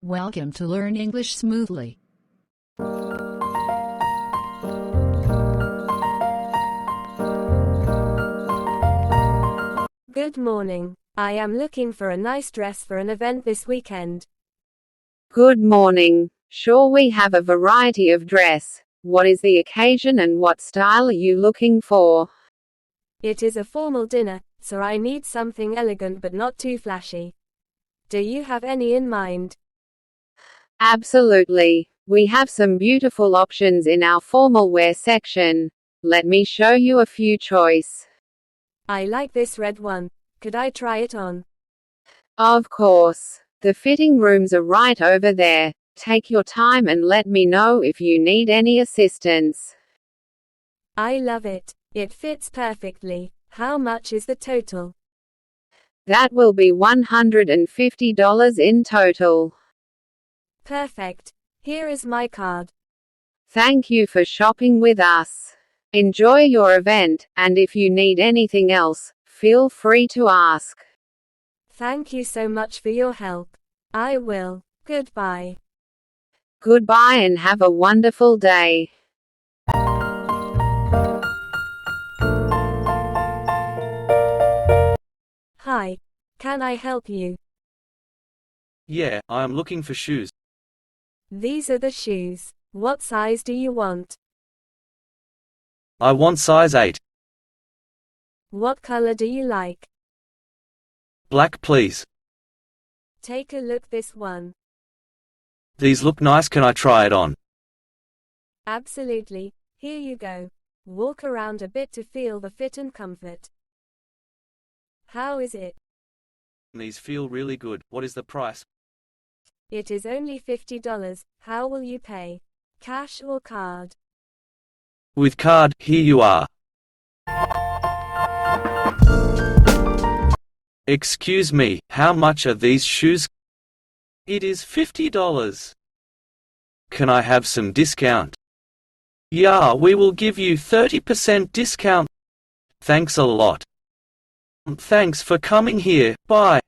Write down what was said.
Welcome to Learn English Smoothly. Good morning. I am looking for a nice dress for an event this weekend. Good morning. Sure, we have a variety of dress. What is the occasion and what style are you looking for? It is a formal dinner, so I need something elegant but not too flashy. Do you have any in mind? Absolutely. We have some beautiful options in our formal wear section. Let me show you a few choice. I like this red one. Could I try it on? Of course. The fitting rooms are right over there. Take your time and let me know if you need any assistance. I love it. It fits perfectly. How much is the total? That will be $150 in total. Perfect. Here is my card. Thank you for shopping with us. Enjoy your event, and if you need anything else, feel free to ask. Thank you so much for your help. I will. Goodbye. Goodbye and have a wonderful day. Hi. Can I help you? Yeah, I am looking for shoes. These are the shoes. What size do you want? I want size 8. What color do you like? Black, please. Take a look this one. These look nice. Can I try it on? Absolutely. Here you go. Walk around a bit to feel the fit and comfort. How is it? These feel really good. What is the price? It is only $50. How will you pay? Cash or card? With card, here you are. Excuse me, how much are these shoes? It is $50. Can I have some discount? Yeah, we will give you 30% discount. Thanks a lot. Thanks for coming here, bye.